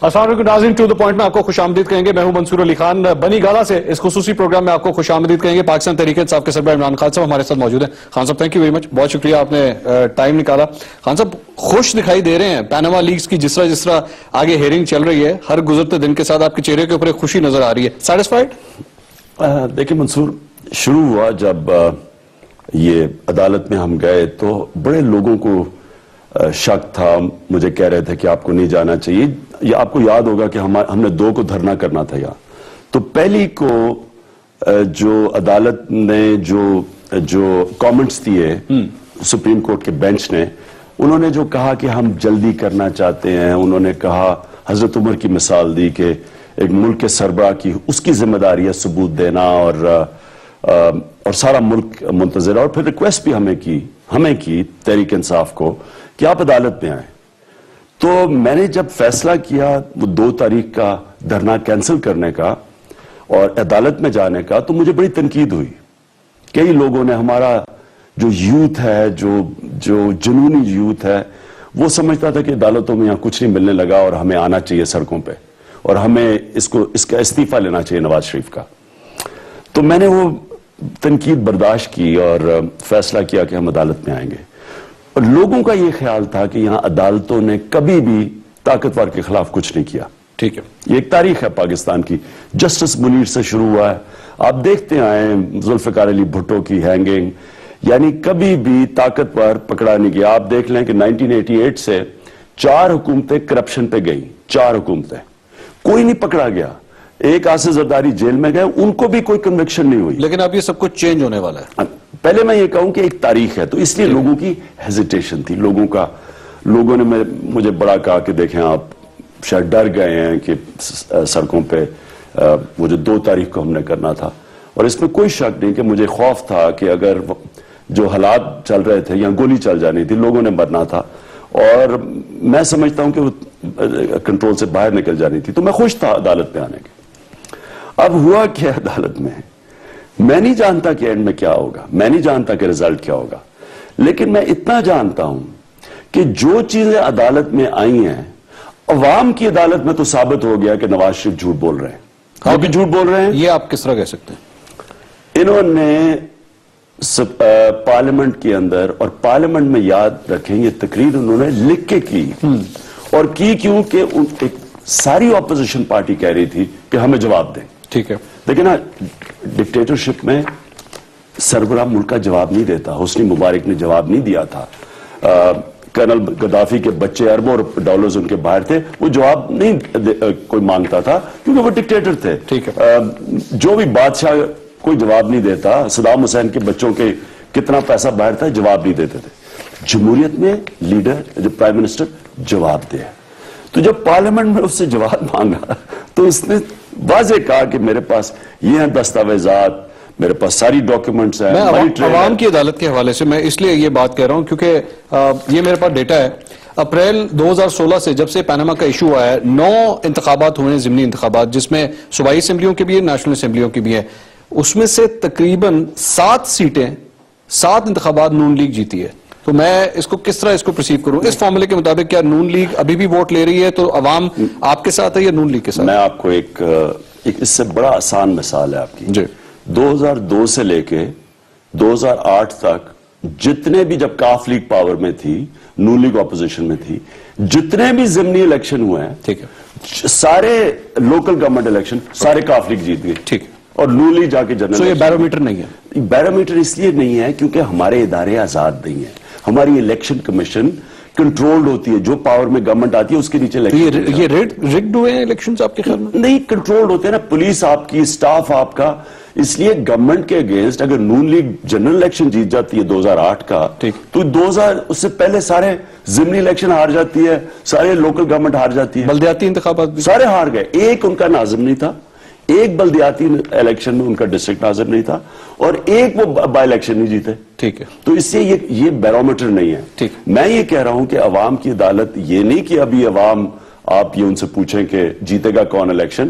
السلام علیکم ناظرین، ٹو دا پوائنٹ میں آپ کو خوش آمدید کہیں گے. میں ہوں منصور علی خان. بنی گالا سے اس خصوصی پروگرام میں آپ کو خوش آمدید کہیں گے. پاکستان تحریک انصاف کے سربراہ عمران خان صاحب ہمارے ساتھ موجود ہیں. خان صاحب تھینک یو ویری مچ، بہت شکریہ آپ نے ٹائم نکالا. خان صاحب خوش دکھائی دے رہے ہیں پیناما لیکس کی، جس طرح آگے ہیئرنگ چل رہی ہے، ہر گزرتے دن کے ساتھ آپ کے چہرے کے اوپر ایک خوشی نظر آ رہی ہے. سیٹسفائیڈ؟ دیکھیں منصور، شروع ہوا جب یہ عدالت میں ہم گئے تو بڑے لوگوں کو شک تھا، مجھے کہہ رہے تھے کہ آپ کو نہیں جانا چاہیے. یہ آپ کو یاد ہوگا کہ ہم نے 2 کو دھرنا کرنا تھا یہاں. تو پہلی کو جو عدالت نے جو کامنٹس دیے سپریم کورٹ کے بینچ نے، انہوں نے جو کہا کہ ہم جلدی کرنا چاہتے ہیں. انہوں نے کہا، حضرت عمر کی مثال دی کہ ایک ملک کے سربراہ کی اس کی ذمہ داری ہے ثبوت دینا، اور سارا ملک منتظر ہے. اور پھر ریکویسٹ بھی ہمیں کی تحریک انصاف کو کہ آپ عدالت میں آئیں. تو میں نے جب فیصلہ کیا وہ 2 تاریخ کا دھرنا کینسل کرنے کا اور عدالت میں جانے کا، تو مجھے بڑی تنقید ہوئی. کئی لوگوں نے، ہمارا جو یوتھ ہے، جو جنونی یوتھ ہے، وہ سمجھتا تھا کہ عدالتوں میں یہاں کچھ نہیں ملنے لگا اور ہمیں آنا چاہیے سڑکوں پہ، اور ہمیں اس کا استعفیٰ لینا چاہیے نواز شریف کا. تو میں نے وہ تنقید برداشت کی اور فیصلہ کیا کہ ہم عدالت میں آئیں گے. اور لوگوں کا یہ خیال تھا کہ یہاں عدالتوں نے کبھی بھی طاقتور کے خلاف کچھ نہیں کیا. ٹھیک ہے، یہ ایک تاریخ ہے پاکستان کی. جسٹس منیر سے شروع ہوا ہے، آپ دیکھتے آئے ذوالفقار علی بھٹو کی ہینگنگ، یعنی کبھی بھی طاقتور پکڑا نہیں گیا. آپ دیکھ لیں کہ 1988 سے 4 حکومتیں کرپشن پہ گئیں، 4 حکومتیں، کوئی نہیں پکڑا گیا. ایک آصف زرداری جیل میں گئے، ان کو بھی کوئی کنوکشن نہیں ہوئی. لیکن اب یہ سب کچھ چینج ہونے والا ہے. پہلے میں یہ کہوں کہ ایک تاریخ ہے، تو اس لیے لوگوں کی ہیزیٹیشن تھی. لوگوں نے مجھے بڑا کہا کہ دیکھیں آپ شاید ڈر گئے ہیں کہ سڑکوں پہ وہ جو 2 تاریخ کو ہم نے کرنا تھا. اور اس میں کوئی شک نہیں کہ مجھے خوف تھا کہ اگر جو حالات چل رہے تھے، یہاں گولی چل جانی تھی، لوگوں نے مرنا تھا، اور میں سمجھتا ہوں کہ وہ کنٹرول سے باہر نکل جانی تھی. تو میں خوش تھا عدالت میں آنے کے. اب ہوا کیا عدالت میں نہیں جانتا کہ اینڈ میں کیا ہوگا، میں نہیں جانتا کہ رزلٹ کیا ہوگا، لیکن میں اتنا جانتا ہوں کہ جو چیزیں عدالت میں آئی ہیں، عوام کی عدالت میں تو ثابت ہو گیا کہ نواز شریف جھوٹ بول رہے ہیں. وہ بھی جھوٹ بول رہے ہیں. یہ آپ کس طرح کہہ سکتے ہیں؟ انہوں نے پارلیمنٹ کے اندر، اور پارلیمنٹ میں یاد رکھیں یہ تقریر انہوں نے لکھ کے کی، اور کی کیونکہ ایک ساری اپوزیشن پارٹی کہہ رہی تھی کہ ہمیں جواب دیں. ٹھیک ہے، لیکن ڈکٹیٹرشپ میں سربراہ ملک کا جواب نہیں دیتا. حسنی مبارک نے جواب نہیں دیا تھا. کرنل گدافی کے بچے اربوں ڈالرز ان کے باہر تھے، وہ جواب نہیں کوئی مانگتا تھا کیونکہ وہ ڈکٹیٹر تھے. ٹھیک ہے، جو بھی بادشاہ کوئی جواب نہیں دیتا. صدام حسین کے بچوں کے کتنا پیسہ باہر تھا، جواب نہیں دیتے تھے. جمہوریت میں لیڈر جو پرائم منسٹر جواب دے. تو جب پارلیمنٹ میں اس سے جواب مانگا تو اس نے واضح کہا کہ میرے پاس یہ ہیں دستاویزات، میرے پاس ساری ڈاکیومنٹس ہیں. میں عوام کی عدالت کے حوالے سے میں اس لیے یہ بات کہہ رہا ہوں کیونکہ یہ میرے پاس ڈیٹا ہے. اپریل 2016 سے جب سے پیناما کا ایشو آیا ہے، 9 انتخابات ہوئے ہیں، ضمنی انتخابات، جس میں صوبائی اسمبلیوں کے بھی ہیں، نیشنل اسمبلیوں کی بھی ہیں. اس میں سے تقریباً 7 سیٹیں، 7 انتخابات نون لیگ جیتی ہے. تو میں اس کو کس طرح اس کو پرسیو کروں؟ اس فارمولے کے مطابق کیا نون لیگ ابھی بھی ووٹ لے رہی ہے؟ تو عوام آپ کے ساتھ ہے یا نون لیگ کے ساتھ؟ میں آپ کو ایک اس سے بڑا آسان مثال ہے آپ کی. 2002 سے لے کے 2008 تک جتنے بھی، جب کاف لیگ پاور میں تھی، نون لیگ اپوزیشن میں تھی، جتنے بھی ضمنی الیکشن ہوئے ہیں، ٹھیک ہے، سارے لوکل گورنمنٹ الیکشن سارے کاف لیگ جیت گئی. ٹھیک ہے، اور نون لیگ جا کے جنرل. تو یہ بیرومیٹر نہیں ہے؟ بیرومیٹر اس لیے نہیں ہے کیونکہ ہمارے ادارے آزاد نہیں ہیں. ہماری الیکشن کمیشن کنٹرولڈ ہوتی ہے، جو پاور میں گورنمنٹ آتی ہے اس کے نیچے الیکشن. یہ ریگڈ ہوئے ہیں الیکشنز آپ کے خیال میں؟ نہیں، کنٹرولڈ ہوتے ہیں نا. پولیس آپ کی، سٹاف آپ کا. اس لیے گورنمنٹ کے اگینسٹ اگر نون لیگ جنرل الیکشن جیت جاتی ہے 2008 کا، تو 2000 اس سے پہلے سارے ضمنی الیکشن ہار جاتی ہے، سارے لوکل گورنمنٹ ہار جاتی ہے، بلدیاتی انتخابات بھی سارے ہار گئے. ایک ان کا ناظم نہیں تھا، ایک بلدیاتی الیکشن میں ان کا ڈسٹرکٹ ناظر نہیں تھا، اور ایک وہ بائی الیکشن نہیں جیتے. ٹھیک ہے، تو اس سے یہ بیرومیٹر نہیں ہے. میں یہ کہہ رہا ہوں کہ عوام کی عدالت یہ نہیں کہ ابھی عوام، آپ یہ ان سے پوچھیں کہ جیتے گا کون الیکشن،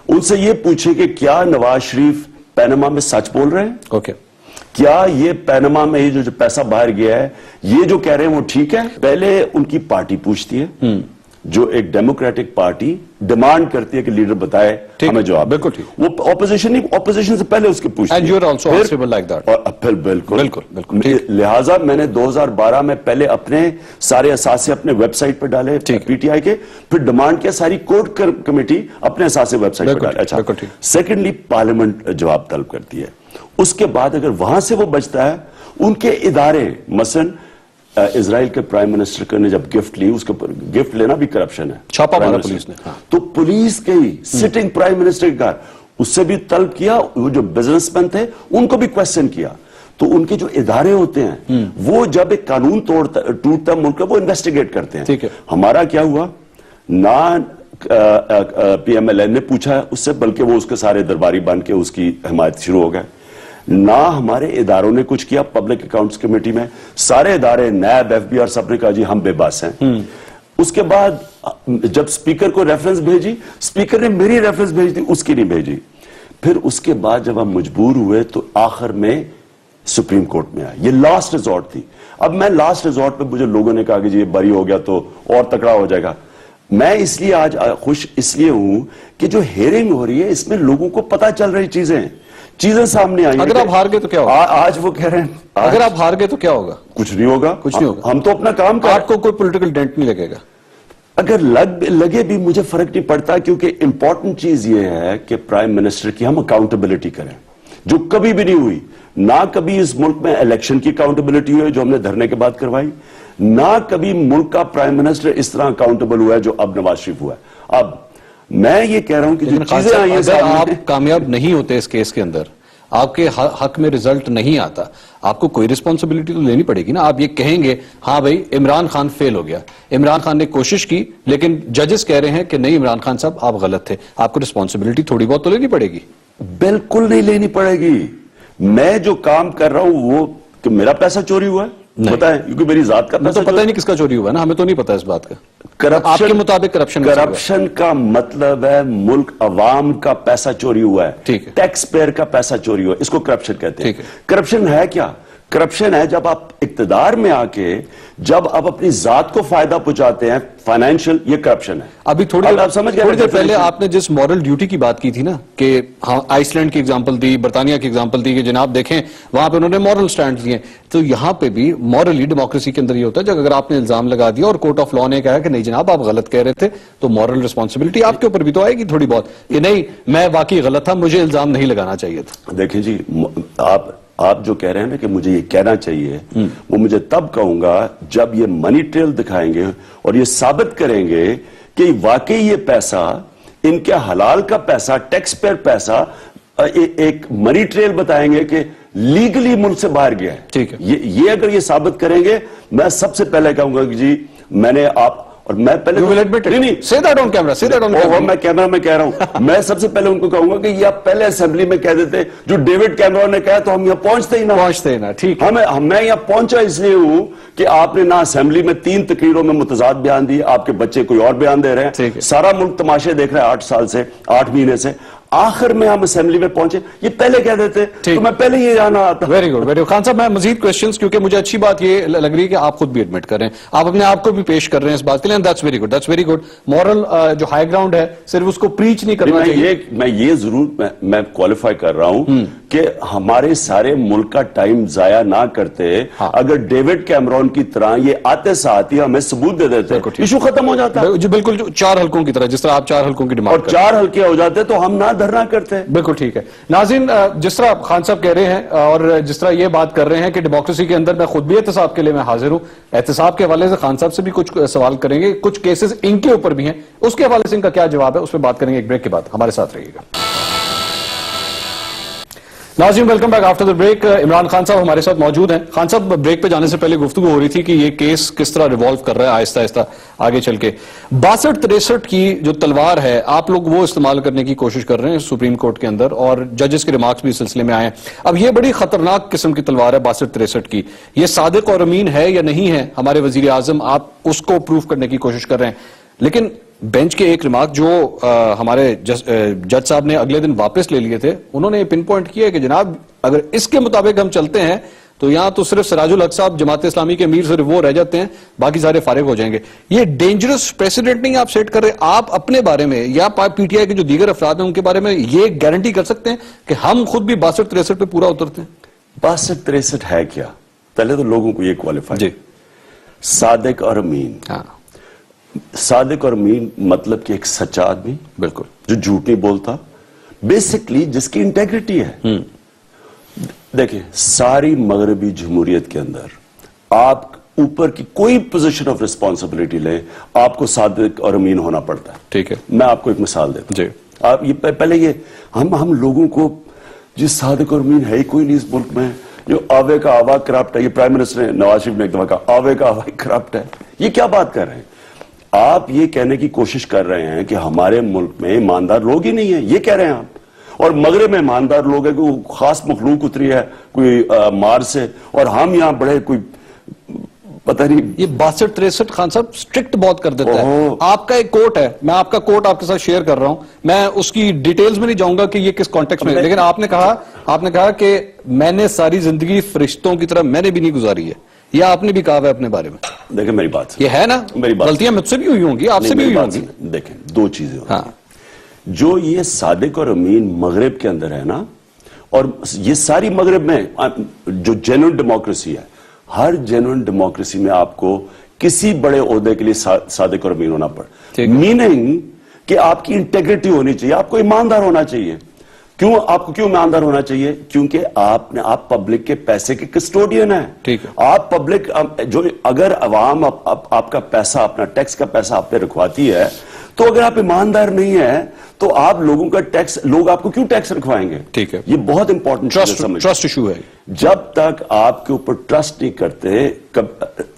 ان سے یہ پوچھیں کہ کیا نواز شریف پیناما میں سچ بول رہے ہیں؟ اوکے، کیا یہ پیناما میں یہ جو پیسہ باہر گیا ہے، یہ جو کہہ رہے ہیں وہ ٹھیک ہے؟ پہلے ان کی پارٹی پوچھتی ہے، جو ایک ڈیموکریٹک پارٹی ڈیمانڈ کرتی ہے کہ لیڈر بتائے ہمیں جواب. بالکل ٹھیک. وہ اپوزیشن سے پہلے اس کی پوچھتی ہے. And you are also answerable like that. پھر بالکل. لہٰذا میں نے 2012 میں پہلے اپنے سارے اثاثے اپنے ویب سائٹ پہ ڈالے پی ٹی آئی کے, پھر ڈیمانڈ کیا ساری کورٹ کمیٹی اپنے اثاثے ویب سائٹ پہ ڈالے. اچھا, سیکنڈلی پارلیمنٹ جواب طلب کرتی ہے. اس کے بعد اگر وہاں سے وہ بچتا ہے, ان کے ادارے مثلا اسرائیل کے پرائم منسٹر نے جب گفٹ لی, اس کے اوپر گفٹ لینا بھی کرپشن ہے, چھاپا مارا پولیس نے, تو پولیس گئی سٹنگ پرائم منسٹر کا, اس سے بھی طلب کیا, وہ جو بزنس مین تھے ان کو بھی کویسچن کیا. تو ان کے جو ادارے ہوتے ہیں وہ جب ایک قانون ٹوٹتا ہے ملک کا, وہ انویسٹیگیٹ کرتے ہیں. ہمارا کیا ہوا, نہ پی ایم ایل این نے پوچھا اس سے, بلکہ وہ اس کے سارے درباری بن کے اس کی حمایت شروع ہو گئے. نہ ہمارے اداروں نے کچھ کیا. پبلک اکاؤنٹس کمیٹی میں سارے ادارے, نیب, ایف بی آر, سب نے کہا جی ہم بے بس ہیں. اس کے بعد جب سپیکر کو ریفرنس بھیجی, سپیکر نے میری ریفرنس بھیج دی, اس کی نہیں بھیجی. پھر اس کے بعد جب ہم مجبور ہوئے تو آخر میں سپریم کورٹ میں آئے. یہ لاسٹ ریزورٹ تھی. اب میں لاسٹ ریزورٹ پہ مجھے لوگوں نے کہا کہ جی یہ بری ہو گیا تو اور تکڑا ہو جائے گا. میں اس لیے آج خوش اس لیے ہوں کہ جو ہیئرنگ ہو رہی ہے اس میں لوگوں کو پتا چل رہی چیزیں سامنے آئی. اگر آپ ہار گئے تو کیا ہوگا؟ آج وہ کہہ رہے ہیں اگر آپ ہار گئے تو کیا ہوگا؟ کچھ نہیں ہوگا. کچھ نہیں ہوگا. ہم تو اپنا کام کر, آپ کو کوئی پولیٹیکل ڈینٹ نہیں لگے گا. اگر لگے بھی مجھے فرق نہیں پڑتا, کیونکہ امپورٹنٹ چیز یہ ہے کہ پرائم منسٹر کی ہم اکاؤنٹیبلٹی کریں, جو کبھی بھی نہیں ہوئی. نہ کبھی اس ملک میں الیکشن کی اکاؤنٹیبلٹی ہوئی جو ہم نے دھرنے کے بعد کروائی, نہ کبھی ملک کا پرائم منسٹر اس طرح اکاؤنٹیبل ہوا ہے جو اب نواز شریف ہوا ہے. اب میں یہ کہہ رہا ہوں کہ جو چیزیں آئی ہیں, اگر آپ کامیاب نہیں ہوتے اس کیس کے اندر, آپ کے حق میں ریزلٹ نہیں آتا, آپ کو کوئی ریسپانسبلٹی تو لینی پڑے گی نا. آپ یہ کہیں گے ہاں بھائی عمران خان فیل ہو گیا, عمران خان نے کوشش کی لیکن ججز کہہ رہے ہیں کہ نہیں عمران خان صاحب آپ غلط تھے, آپ کو ریسپانسبلٹی تھوڑی بہت تو لینی پڑے گی. بالکل نہیں لینی پڑے گی. میں جو کام کر رہا ہوں وہ کہ میرا پیسہ چوری ہوا ہے بتائیں, کیونکہ میری ذات کا پیسہ پتہ ہی نہیں کس کا چوری ہوا ہے نا, ہمیں تو نہیں پتا اس بات کا. آپ کے مطابق کرپشن کا مطلب ہے ملک عوام کا پیسہ چوری ہوا ہے, ٹیکس پیئر کا پیسہ چوری ہوا ہے, اس کو کرپشن کہتے ہیں. کرپشن ہے کیا؟ کرپشن ہے جب آپ اقتدار میں آ کے جب آپ اپنی ذات کو فائدہ پہنچاتے ہیں, فائنینشل, یہ کرپشن ہے. ابھی تھوڑی دیر پہلے آپ نے جس مورل ڈیوٹی کی بات کی تھی نا, کہ آئس لینڈ کی ایگزامپل دی, برطانیہ کی ایگزامپل دی کہ جناب دیکھیں وہاں پہ انہوں نے مورل سٹینڈ دیے, تو یہاں پہ بھی مورلی ڈیموکریسی کے اندر یہ ہوتا ہے جب اگر آپ نے الزام لگا دیا اور کورٹ آف لا نے کہا کہ نہیں جناب آپ غلط کہہ رہے تھے, تو مورل ریسپانسبلٹی آپ کے اوپر بھی تو آئے گی تھوڑی بہت کہ نہیں میں واقعی غلط تھا, مجھے الزام نہیں لگانا چاہیے تھا. دیکھیں جی, آپ جو کہہ رہے ہیں نا کہ مجھے یہ کہنا چاہیے, وہ مجھے تب کہوں گا جب یہ منی ٹریل دکھائیں گے اور یہ ثابت کریں گے کہ واقعی یہ پیسہ ان کے حلال کا پیسہ, ٹیکس پیئر پیسہ, ایک منی ٹریل بتائیں گے کہ لیگلی ملک سے باہر گیا ہے. یہ اگر یہ ثابت کریں گے, میں سب سے پہلے کہوں گا کہ جی میں نے آپ, اور میں پہلے میں کیمرہ میں کہہ رہا ہوں, میں سب سے پہلے ان کو کہوں گا کہ یہ آپ پہلے اسمبلی میں کہہ دیتے جو ڈیوڈ کیمرون نے کہا تو ہم یہاں پہنچتے ہی نہ. ٹھیک ہے, میں یہاں پہنچا اس لیے ہوں کہ آپ نے نہ اسمبلی میں 3 تقریروں میں متضاد بیان دیے, آپ کے بچے کوئی اور بیان دے رہے ہیں, سارا ملک تماشے دیکھ رہا ہے 8 سال سے, 8 مہینے سے, آخر میں ہم اسمبلی میں پہنچے, یہ پہلے کہہ دیتے تو میں پہلے یہ جانا آتا. Very good, very good. Khan صاحب میں مزید کوسچنز, کیونکہ مجھے اچھی بات یہ لگ رہی ہے کہ آپ خود بھی ایڈمٹ کر رہے ہیں, آپ اپنے آپ کو بھی پیش کر رہے ہیں اس بات کے لیے. That's very good, that's very good. Moral جو ہائی گراؤنڈ ہے صرف اس کو پریچ نہیں کرنا چاہیے. میں یہ ضرور میں کوالیفائی کر رہا ہوں کہ ہمارے سارے ملک کا ٹائم ضائع نہ کرتے, اگر ڈیوڈ کیمرون کی طرح یہ آتے ساتھ ہی ہمیں ثبوت دے دیتے, ایشو ختم ہو جاتا. جی بالکل, 4 حلقوں کی طرح, جس طرح آپ 4 حلقوں کی ڈیمانڈ, اور 4 حلقے ہو جاتے تو ہم نہ دھرنا کرتے. بالکل ٹھیک ہے. ناظرین, جس طرح خان صاحب کہہ رہے ہیں اور جس طرح یہ بات کر رہے ہیں کہ ڈیموکریسی کے اندر میں خود بھی احتساب کے لیے میں حاضر ہوں, احتساب کے حوالے سے خان صاحب سے بھی کچھ سوال کریں گے, کچھ کیسز ان کے اوپر بھی ہیں, اس کے حوالے سے ان کا کیا جواب ہے اس پہ بات کریں گے ایک بریک کے بعد. ہمارے ساتھ رہیے گا. ناظرین welcome back after the break. Imran Khan صاحب ہمارے ساتھ موجود ہیں. خان صاحب, بریک پہ جانے سے پہلے گفتگو ہو رہی تھی کہ یہ کیس کس طرح ریوالو کر رہا ہے آہستہ آہستہ آگے چل کے. 62-63 کی جو تلوار ہے آپ لوگ وہ استعمال کرنے کی کوشش کر رہے ہیں سپریم کورٹ کے اندر, اور ججز کے ریمارکس بھی اس سلسلے میں آئے ہیں. اب یہ بڑی خطرناک قسم کی تلوار ہے 62-63 کی, یہ صادق اور امین ہے یا نہیں ہے ہمارے وزیر اعظم, آپ اس کو پروف کرنے کی کوشش کر رہے ہیں. لیکن بینچ کے ایک ریمارک جو ہمارے جج صاحب نے اگلے دن واپس لے لیے تھے, انہوں نے پن پوائنٹ کیا ہے کہ جناب اگر اس کے مطابق ہم چلتے ہیں تو یہاں تو صرف سراج الحق صاحب جماعت اسلامی کے امیر صرف وہ رہ جاتے ہیں, باقی سارے فارغ ہو جائیں گے. یہ ڈینجرس پریسیڈنٹ نہیں آپ سیٹ کر رہے. آپ اپنے بارے میں یا پی ٹی آئی کے جو دیگر افراد ہیں ان کے بارے میں یہ گارنٹی کر سکتے ہیں کہ ہم خود بھی 62-63 پہ پورا اترتے ہیں؟ 62-63 ہے کیا؟ پہلے تو لوگوں کو یہ کوالیفائی. جی, صادق اور امین. ہاں صادق اور امین مطلب کہ ایک سچا آدمی بالکل, جو جھوٹ نہیں بولتا, بیسکلی جس کی انٹیگریٹی ہے. دیکھیں ساری مغربی جمہوریت کے اندر آپ اوپر کی کوئی پوزیشن آف ریسپانسبلٹی لیں, آپ کو صادق اور امین ہونا پڑتا ہے. ٹھیک ہے, میں آپ کو ایک مثال دیتا ہوں. جی, آپ یہ پہلے یہ ہم لوگوں کو جس صادق اور امین ہے ہی کوئی نہیں اس ملک میں, جو آوے کا آوا کرپٹ ہے. یہ پرائم منسٹر نواز شریف نے ایک دفعہ کہا آوے کا آوا کرپٹ ہے. یہ کیا بات کر رہے ہیں آپ؟ یہ کہنے کی کوشش کر رہے ہیں کہ ہمارے ملک میں ایماندار لوگ ہی نہیں ہیں, یہ کہہ رہے ہیں آپ. اور مغرب میں ایماندار لوگ ہیں, کوئی خاص مخلوق اتری ہے کوئی مار سے, اور ہم یہاں بڑے کوئی پتہ نہیں. یہ 62-63 خان صاحب سٹرکٹ بہت کر دیتا ہے. آپ کا ایک کوٹ ہے, میں آپ کا کوٹ آپ کے ساتھ شیئر کر رہا ہوں, میں اس کی ڈیٹیلز میں نہیں جاؤں گا کہ یہ کس کانٹیکس میں, لیکن آپ نے کہا کہ میں نے ساری زندگی فرشتوں کی طرح میں نے بھی نہیں گزاری ہے. یہ آپ نے بھی کہا ہے اپنے بارے میں. دیکھیں میری بات یہ ہے نا, غلطیاں مجھ سے بھی ہوئی ہوں گی, آپ سے بھی ہوئی ہوں گی. دیکھیں دو چیزیں ہوتی ہیں. جو یہ صادق اور امین مغرب کے اندر ہے نا, اور یہ ساری مغرب میں جو جینوئن ڈیموکریسی ہے, ہر جینوئن ڈیموکریسی میں آپ کو کسی بڑے عہدے کے لیے صادق اور امین ہونا پڑے. میننگ کہ آپ کی انٹیگریٹی ہونی چاہیے, آپ کو ایماندار ہونا چاہیے. آپ کو کیوں ایماندار ہونا چاہیے؟ کیونکہ آپ پبلک کے پیسے کے کسٹوڈین ہیں. آپ پبلک جو اگر عوام آپ کا پیسہ, اپنا ٹیکس کا پیسہ آپ پہ رکھواتی ہے, تو اگر آپ ایماندار نہیں ہیں تو آپ لوگوں کا ٹیکس, لوگ آپ کو کیوں ٹیکس رکھوائیں گے؟ ٹھیک ہے, یہ بہت امپورٹنٹ ٹرسٹ ایشو ہے. جب تک آپ کے اوپر ٹرسٹ نہیں کرتے,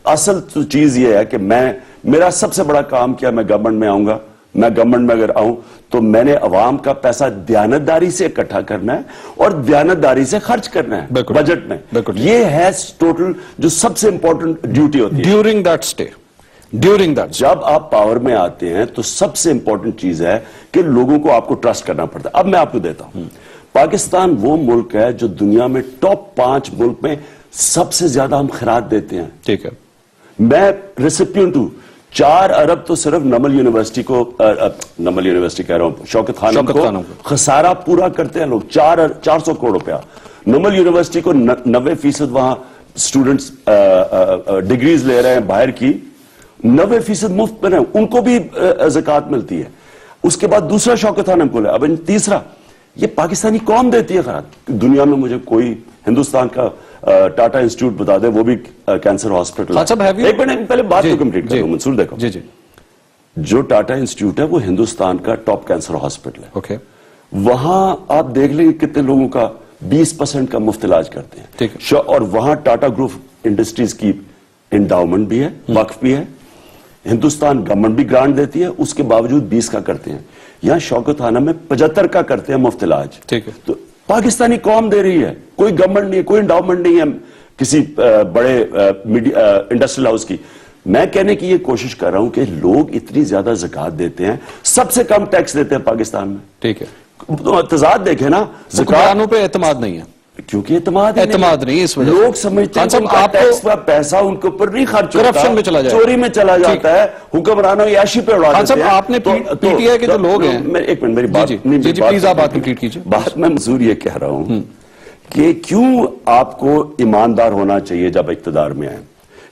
اصل چیز یہ ہے کہ میرا سب سے بڑا کام کیا, میں گورنمنٹ میں آؤں گا, میں گورنمنٹ میں اگر آؤں تو میں نے عوام کا پیسہ دیانتداری سے اکٹھا کرنا ہے اور دیانتداری سے خرچ کرنا ہے بجٹ میں. یہ ہے ٹوٹل جو سب سے امپورٹنٹ ڈیوٹی ہوتی ہے ڈیورنگ دیٹ اسٹے. جب آپ پاور میں آتے ہیں تو سب سے امپورٹنٹ چیز ہے کہ لوگوں کو آپ کو ٹرسٹ کرنا پڑتا ہے. اب میں آپ کو دیتا ہوں, پاکستان وہ ملک ہے جو دنیا میں ٹاپ 5 ملک میں سب سے زیادہ ہم خیرات دیتے ہیں. ٹھیک ہے, میں ریسیپینٹ ہوں. 4 ارب تو صرف نمل یونیورسٹی کو, نمل یونیورسٹی کہہ رہا ہوں, شوکت خانم کو خسارہ پورا کرتے ہیں لوگ. 400 کروڑ روپیہ. نمل یونیورسٹی کو 90% وہاں سٹوڈنٹس ڈگریز لے رہے ہیں باہر کی, 90% مفت میں, ان کو بھی زکوٰۃ ملتی ہے. اس کے بعد دوسرا شوکت خانم کو لے. اب تیسرا یہ پاکستانی قوم دیتی ہے خیرات. دنیا میں مجھے کوئی ہندوستان کا ٹاٹا انسٹیٹیوٹ بتا دے, وہ بھی کینسر ہاسپٹل. ایک منٹ پہلے بات کو کمپلیٹ کروں منصور. دیکھو جو ٹاٹا انسٹیٹیوٹ ہے وہ ہندوستان کا ٹاپ کینسر ہاسپٹل ہے. وہاں آپ دیکھ لیں کتنے لوگوں کا 20% کا مفت علاج کرتے ہیں. اور وہاں ٹاٹا گروپ انڈسٹریز کی انڈاؤمنٹ بھی ہے, وقف بھی ہے, ہندوستان گورنمنٹ بھی گرانٹ دیتی ہے, اس کے باوجود 20 کا کرتے ہیں. یہاں شوکت خانم میں 75 کا کرتے ہیں مفت علاج. تو پاکستانی قوم دے رہی ہے, کوئی گورنمنٹ نہیں ہے, کوئی انڈاؤمنٹ نہیں ہے کسی بڑے انڈسٹریل ہاؤس کی. میں کہنے کی یہ کوشش کر رہا ہوں کہ لوگ اتنی زیادہ زکوٰۃ دیتے ہیں, سب سے کم ٹیکس دیتے ہیں پاکستان میں. ٹھیک ہے, تضاد دیکھیں نا, حکمرانوں پہ اعتماد نہیں ہے. کیونکہ اعتماد نہیں, اس وجہ لوگ سمجھتے ہیں کہ ٹیکس کا پیسہ ان کے اوپر نہیں خرچ ہوتا, کرپشن میں چلا جائے, چوری میں چلا جاتا ہے, حکمرانوں عیاشی پہ اڑا دیتے ہیں. آپ نے پی ٹی آئی کے جو لوگ ہیں, ایک منٹ میری بات, پلیز آپ بات کمپلیٹ کیجئے. بات میں منصور یہ کہہ رہا ہوں کہ کیوں آپ کو ایماندار ہونا چاہیے جب اقتدار میں آئیں,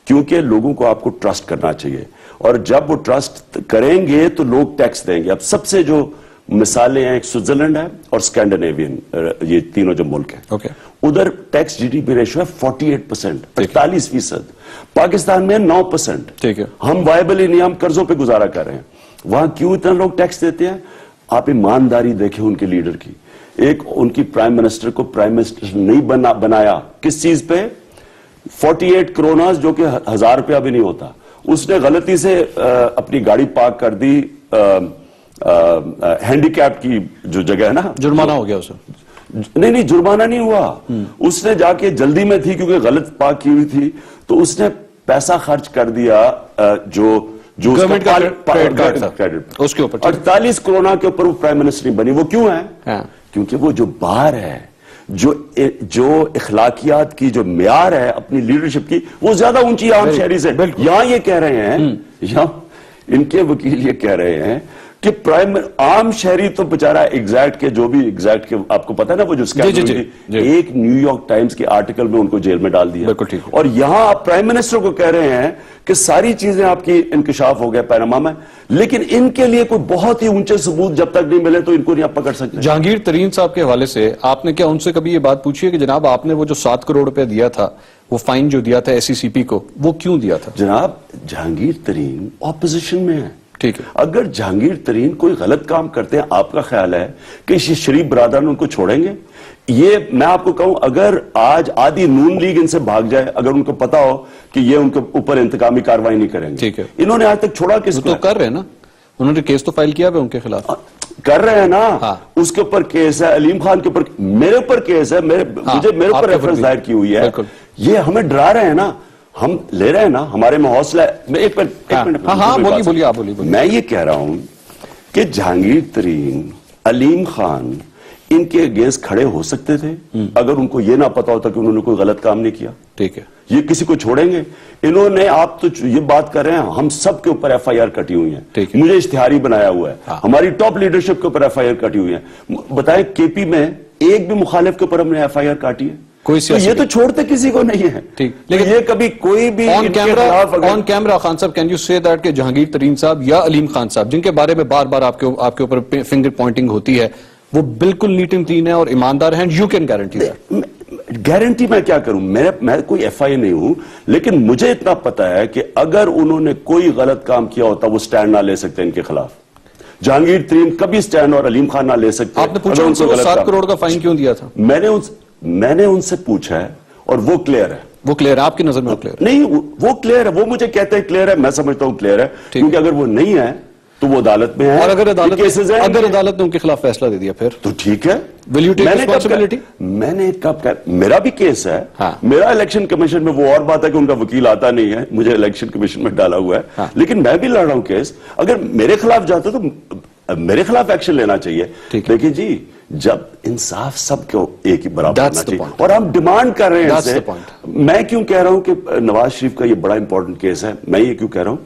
کیونکہ لوگوں کو آپ کو ٹرسٹ کرنا چاہیے, اور جب وہ ٹرسٹ کریں گے تو لوگ ٹیکس دیں گے. اب سب سے جو مثالیں ہیں, ایک سوئٹزرلینڈ ہے اور اسکینڈینیوین, یہ تینوں جو ملک ہیں, ادھر tax G D P ratio ہے 48%, 48%. پاکستان میں 9%. ہم وائبل ہی نہیں, ہم قرضوں پہ گزارا کر رہے ہیں. وہاں کیوں اتنا لوگ ٹیکس دیتے ہیں؟ آپ ایمانداری دیکھیں ان کے لیڈر کی. ایک ان کی پرائم منسٹر کو پرائم منسٹر نہیں بنایا کس چیز پہ؟ 48 کروناز جو کہ 1000 روپیہ بھی نہیں ہوتا. اس نے غلطی سے اپنی گاڑی پارک کر دی ہینڈی کیپ کی جو جگہ ہے نا, جرمانہ ہو گیا اسے. نہیں جرمانہ نہیں ہوا, اس نے جا کے جلدی میں تھی کیونکہ غلط پارک کی ہوئی تھی, تو اس نے پیسہ خرچ کر دیا جو گورنمنٹ کا کریڈٹ, اس کے اوپر 48 کرونا کے اوپر وہ پرائم منسٹر بنی. وہ کیوں ہے؟ کیونکہ وہ جو باہر ہے, جو اخلاقیات کی جو معیار ہے اپنی لیڈرشپ کی وہ زیادہ اونچی عام شہری سے. یہاں یہ کہہ رہے ہیں, یہاں ان کے وکیل یہ کہہ رہے ہیں کہ عام شہری تو بچارہ ایگزیکٹ کے جو بھی ایگزیکٹ کے آپ کو پتا ہے نا وہ جو اسکینڈل تھی, ایک نیو یارک ٹائمز کے آرٹیکل میں ان کو جیل میں ڈال دیا. اور یہاں آپ پرائم منسٹر کو کہہ رہے ہیں کہ ساری چیزیں آپ کی انکشاف ہو گیا پیناما میں, لیکن ان کے لیے کوئی بہت ہی اونچے ثبوت جب تک نہیں ملے تو ان کو نہیں آپ پکڑ سکتے. جہانگیر ترین صاحب کے حوالے سے آپ نے کیا ان سے کبھی یہ بات پوچھی ہے کہ جناب آپ نے وہ جو 7 کروڑ روپے دیا تھا, وہ فائن جو دیا تھا ایس سی سی پی کو, وہ کیوں دیا تھا؟ جناب جہانگیر ترین اپوزیشن میں ہے. ٹھیک ہے, اگر جہانگیر ترین کوئی غلط کام کرتے ہیں, آپ کا خیال ہے کہ شریف برادران ان کو چھوڑیں گے؟ یہ میں آپ کو کہوں, اگر آج آدھی نون لیگ ان سے بھاگ جائے, اگر ان کو پتا ہو کہ یہ ان کے اوپر انتقامی کاروائی نہیں کریں گے, ٹھیک ہے, انہوں نے آج تک چھوڑا کس کو؟ تو کر رہے ہیں نا, انہوں نے کیس تو فائل کیا ہے ان کے خلاف, کر رہے ہیں نا. اس کے اوپر کیس ہے, علیم خان کے اوپر, میرے اوپر کیس ہے, میرے اوپر ریفرنس دائر کی ہوئی ہے. یہ ہمیں ڈرا رہے ہیں نا, ہم لے رہے ہیں نا, ہمارے میں حوصلہ ہے. ایک منٹ بولیے. میں یہ کہہ رہا ہوں کہ جہانگیر ترین, علیم خان ان کے اگینسٹ کھڑے ہو سکتے تھے اگر ان کو یہ نہ پتا ہوتا کہ انہوں نے کوئی غلط کام نہیں کیا. ٹھیک ہے, یہ کسی کو چھوڑیں گے؟ انہوں نے, آپ تو یہ بات کر رہے ہیں, ہم سب کے اوپر ایف آئی آر کٹی ہوئی ہیں, مجھے اشتہاری بنایا ہوا ہے, ہماری ٹاپ لیڈرشپ کے اوپر ایف آئی آر کٹی ہوئی ہے. بتائیں کے پی میں ایک بھی مخالف کے اوپر ہم نے ایف آئی آر کاٹی ہے؟ تو یہ تو چھوڑتے کسی کو نہیں ہے. لیکن یہ کبھی کوئی بھی آن کیمرہ خان صاحب, کین یو سے دیٹ کہ جہانگیر ترین صاحب یا علیم خان صاحب, جن کے بارے میں بار بار آپ کے اوپر فنگر پوائنٹنگ ہوتی ہے, وہ بالکل نیٹ اینڈ کلین ہے اور ایماندار ہیں, you can guarantee that? Guarantee میں کیا کروں, میں کوئی ایف آئی نہیں ہوں, لیکن مجھے اتنا پتا ہے کہ اگر انہوں نے کوئی غلط کام کیا ہوتا وہ سٹینڈ نہ لے سکتے ان کے خلاف. جہانگیر ترین کبھی سٹینڈ اور علیم خان نہ لے سکتے. آپ نے پوچھا ان سے 7 کروڑ کا فائن کیوں دیا تھا؟ میں نے ان سے پوچھا ہے اور وہ کلیئر ہے. وہ کلیئر ہے آپ کی نظر میں؟ وہ کلیئر نہیں, وہ کلیئر ہے. وہ مجھے کہتے ہیں کلیئر ہے, میں سمجھتا ہوں کلیئر ہے, کیونکہ اگر وہ نہیں ہے تو وہ عدالت میں ہے, اور اگر عدالت نے ان کے خلاف فیصلہ دے دیا پھر تو ٹھیک ہے. Will you take responsibility? میں نے کب کہا, میرا بھی کیس ہے, میرا الیکشن کمیشن میں, وہ اور بات ہے کہ ان کا وکیل آتا نہیں ہے, مجھے الیکشن کمیشن میں ڈالا ہوا ہے, لیکن میں بھی لڑ رہا ہوں کیس. اگر میرے خلاف جاتا تو میرے خلاف ایکشن لینا چاہیے. دیکھیں جی, جب انصاف سب کو ایک ہی برابر ہونا چاہیے, اور ہم ڈیمانڈ کر رہے ہیں ان سے. میں کیوں کہہ رہا ہوں کہ نواز شریف کا یہ بڑا امپورٹنٹ کیس ہے, میں یہ کیوں کہہ رہا ہوں,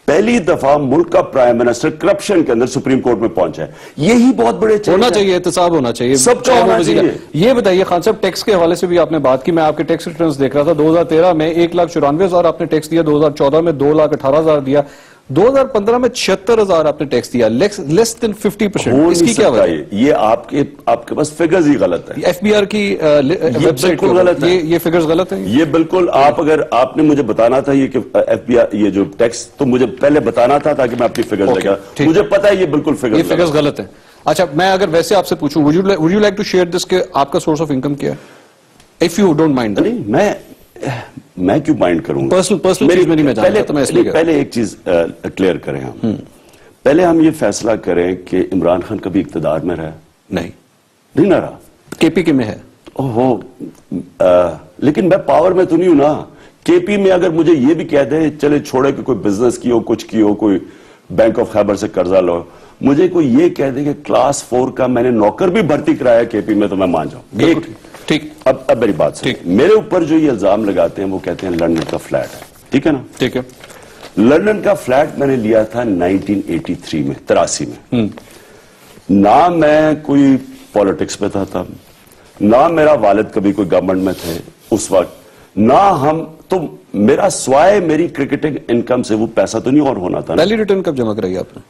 پہلی دفعہ ملک کا پرائم منسٹر کرپشن کے اندر سپریم کورٹ میں پہنچا ہے, یہی بہت بڑے ہونا چاہیے, احتساب ہونا چاہیے, سب کا ہونا چاہیے. یہ بتائیے خان صاحب, ٹیکس کے حوالے سے بھی آپ نے بات کی, میں آپ کے ٹیکس ریٹرنز دیکھ رہا تھا, 2013 میں 1,94,000 آپ نے ٹیکس دیا, 2014 میں 2,18,000 دیا, 2015 میں 76,000 آپ نے ٹیکس دیا, لیس دین 50%. اس کی کیا وجہ ہے؟ یہ آپ کے پاس فگرز ہی غلط ہے. ایف بی آر کی ویب سائٹ کو غلط ہے, یہ فگرز غلط ہیں. یہ بالکل, اگر آپ نے مجھے بتانا تھا یہ کہ ایف بی آر یہ جو ٹیکس, تو مجھے پہلے بتانا تھا تاکہ میں اپنی فگرز لگا, مجھے پتا ہے یہ بالکل فگرز غلط ہیں. اچھا, میں اگر ویسے آپ سے پوچھوں, would you like to share this کہ آپ کا سورس آف انکم کیا ہے, if you don't mind? نہیں, میں کیوں مائنڈ کروں, پہلے ایک چیز کلیئر کریں. ہم پہلے یہ فیصلہ کریں کہ عمران خان کبھی اقتدار میں رہا؟ نہیں نہ رہا. کے پی کے میں ہے, لیکن میں پاور میں تو نہیں ہوں نا. کے پی میں اگر مجھے یہ بھی کہہ دیں چلے چھوڑے کہ کوئی بزنس کی ہو, کچھ کی ہو, کوئی بینک آف خیبر سے قرضہ لو, مجھے کوئی یہ کہہ دے کہ کلاس 4 کا میں نے نوکر بھی بھرتی کرایا کے پی میں, تو میں مان جاؤں. ٹھیک, اب میری بات سن, میرے اوپر جو یہ الزام لگاتے ہیں وہ کہتے ہیں لندن کا فلیٹ ہے. ٹھیک ہے نا, ٹھیک ہے. لندن کا فلیٹ میں نے لیا تھا 1983 میں, 83 میں. نہ میں کوئی پالیٹکس میں تھا, نہ میرا والد کبھی کوئی گورنمنٹ میں تھے اس وقت, نہ ہم, تو میرا سوائے میری کرکٹنگ انکم سے وہ پیسہ تو نہیں اور ہونا تھا. پہلی ریٹرن کب جمع کرائی آپ نے؟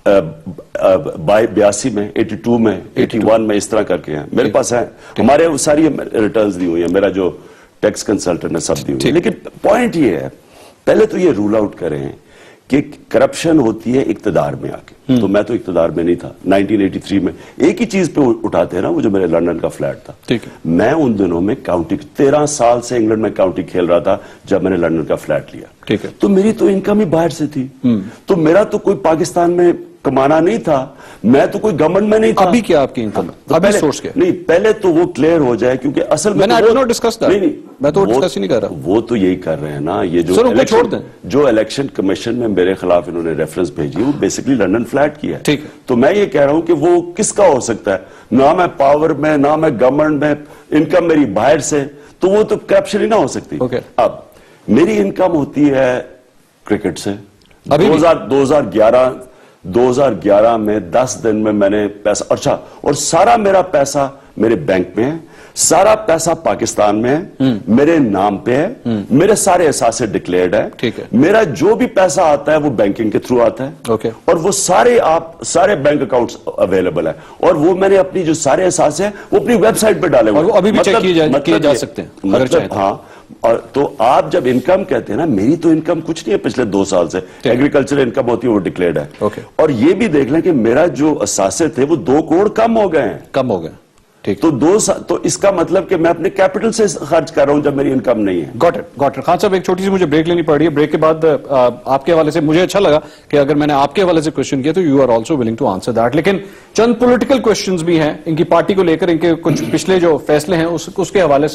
82 میں, 82 میں, 81 میں, اس طرح کر کے ہیں میرے پاس ہیں. ہمارے ساری ریٹرنز دی ہوئی ہیں, میرا جو ٹیکس کنسلٹنٹ نے سب دی ہوئی. لیکن پوائنٹ یہ ہے, پہلے تو یہ رول آؤٹ کریں کہ کرپشن ہوتی ہے اقتدار میں آ کے. تو میں تو اقتدار میں نہیں تھا 1983 میں. ایک ہی چیز پہ اٹھاتے ہیں نا, وہ جو میرے لندن کا فلیٹ تھا. میں ان دنوں میں کاؤنٹی, 13 سال سے انگلینڈ میں کاؤنٹی کھیل رہا تھا جب میں نے لندن کا فلیٹ لیا. تو میری تو انکم ہی باہر سے تھی, تو میرا تو کوئی پاکستان میں کمانا نہیں تھا, میں تو کوئی گورنمنٹ میں نہیں تھا. ابھی کیا آپ کی انکم ابھی سورس کیا؟ نہیں, پہلے تو وہ کلیئر ہو جائے, کیونکہ اصل میں میں تو ڈسکس ہی نہیں کر رہا. وہ تو یہی کر رہے ہیں نا, یہ جو الیکشن کمیشن میں میرے خلاف انہوں نے ریفرنس بھیجی وہ بیسکلی لنڈن فلیٹ کی ہے. تو میں یہ کہہ رہا ہوں کہ وہ کس کا ہو سکتا ہے, نہ میں پاور میں, نہ میں گورنمنٹ میں, انکم میری باہر سے, تو وہ تو کیپچر ہی نہ ہو سکتی. اب میری انکم ہوتی ہے کرکٹ سے. 2011 میں 10 دن میں نے پیسہ, اچھا, اور سارا میرا پیسہ میرے بینک میں ہے, سارا پیسہ پاکستان میں ہے, میرے نام پہ ہے, میرے سارے اثاثے ڈکلیئرڈ ہے, میرا جو بھی پیسہ آتا ہے وہ بینکنگ کے تھرو آتا ہے, اور وہ سارے بینک اکاؤنٹس اویلیبل ہے, اور وہ میں نے اپنی جو سارے اثاثے ہیں وہ اپنی ویب سائٹ پہ ڈالے ہوئے, اور وہ ابھی بھی چیک کیے جا سکتے ہیں اگر چاہیں. ہاں, اور تو آپ جب انکم کہتے ہیں نا, میری تو انکم کچھ نہیں ہے پچھلے 2 سال سے, ایگریکلچر انکم ہوتی ہے وہ ڈکلیئرڈ ہے. اور یہ بھی دیکھ لیں کہ میرا جو اثاثے تھے وہ 2 کروڑ کم ہو گئے ہیں. تو اس کا مطلب کہ میں اپنے کیپٹل سے خرچ کر رہا ہوں جب میری انکم نہیں ہے. Got it. خان صاحب ایک چھوٹی سی مجھے بریک لینی پڑ رہی ہے, بریک کے بعد آپ کے حوالے سے مجھے اچھا لگا کہ اگر میں نے آپ کے حوالے سے کوشچن کیا تو you are also willing to answer that, لیکن چند پولیٹیکل کوشچنز بھی ہیں ان کی پارٹی کو لے کر, ان کے کچھ پچھلے جو فیصلے ہیں اس کے حوالے